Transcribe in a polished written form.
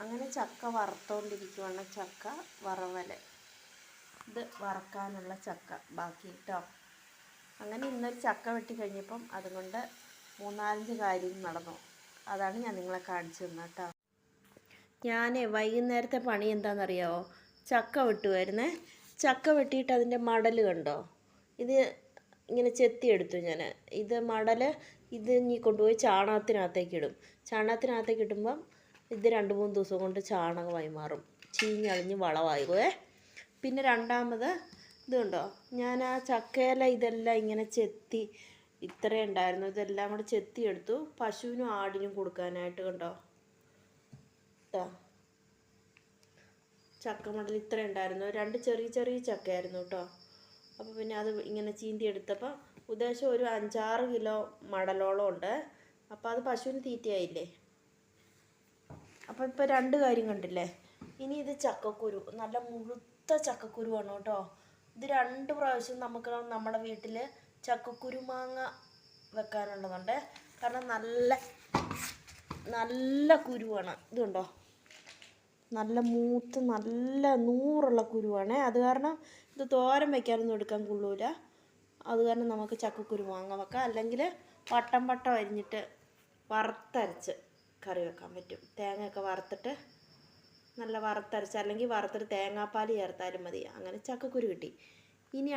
അങ്ങനെ ചക്ക വറുത്തോണ്ടിരിക്കുവാണ്. ചക്ക വറവൽ, ഇത് വറക്കാനുള്ള ചക്ക ബാക്കി കേട്ടോ. അങ്ങനെ ഇന്നൊരു ചക്ക വെട്ടി കഴിഞ്ഞപ്പം അതുകൊണ്ട് 3-4 കാര്യം നടന്നു. അതാണ് ഞാൻ നിങ്ങളെ കാണിച്ചു തന്നത് കേട്ടോ. ഞാൻ വൈകുന്നേരത്തെ പണി എന്താണെന്നറിയാമോ? ചക്ക വെട്ടുമായിരുന്നേ. ചക്ക വെട്ടിയിട്ട് അതിൻ്റെ മടൽ കണ്ടോ? ഇത് ഇങ്ങനെ ചെത്തിയെടുത്തു ഞാൻ. ഇത് മടൽ ഇത് ഇനി കൊണ്ടുപോയി ചാണകത്തിനകത്തേക്ക് ഇടും. ചാണകത്തിനകത്തേക്ക് ഇടുമ്പം ഇത് 2-3 ദിവസം കൊണ്ട് ചാണകമായി മാറും, ചീഞ്ഞളിഞ്ഞ് വളമാകുമേ. പിന്നെ രണ്ടാമത് ഇത് കണ്ടോ, ഞാൻ ആ ചക്കയില ഇതെല്ലാം ഇങ്ങനെ ചെത്തി, ഇത്രയും ഉണ്ടായിരുന്നു, ഇതെല്ലാം കൂടെ ചെത്തിയെടുത്തു പശുവിനും ആടിനും കൊടുക്കാനായിട്ട്. കണ്ടോ, ചക്കമടൽ ഇത്ര ഉണ്ടായിരുന്നു. 2 ചെറിയ ചെറിയ ചക്കയായിരുന്നു കേട്ടോ. അപ്പോൾ പിന്നെ അത് ഇങ്ങനെ ചീന്തി എടുത്തപ്പോൾ ഉദ്ദേശം ഒരു 5-6 കിലോ മടലോളം ഉണ്ട്. അപ്പോൾ അത് പശുവിന് തീറ്റയായില്ലേ. അപ്പോൾ ഇപ്പോൾ 2 കാര്യം കണ്ടില്ലേ. ഇനി ഇത് ചക്കക്കുരു, നല്ല മുഴുത്ത ചക്കക്കുരുവാണ് കേട്ടോ. ഇത് 2 പ്രാവശ്യം നമുക്ക് നമ്മുടെ വീട്ടിൽ ചക്കക്കുരു മാങ്ങ വെക്കാനുള്ളതുണ്ട്. കാരണം നല്ല കുരുവാണ്. ഇതുണ്ടോ, നല്ല മൂത്ത് നല്ല നൂറുള്ള കുരുവാണ്. അത് കാരണം ഇത് തോരൻ വയ്ക്കാനൊന്നും എടുക്കാൻ കൊള്ളൂല. അത് കാരണം നമുക്ക് ചക്കക്കുരു മാങ്ങ വെക്കാം. അല്ലെങ്കിൽ വട്ടം വട്ടം അരിഞ്ഞിട്ട് വറുത്തരച്ച് കറി വെക്കാൻ പറ്റും. തേങ്ങയൊക്കെ വറുത്തിട്ട് നല്ല വറുത്തരച്ച്, അല്ലെങ്കിൽ വറുത്തിട്ട് തേങ്ങാപ്പാൽ ചേർത്താലും മതി. അങ്ങനെ ചക്കക്കുരു കിട്ടി. ഇനി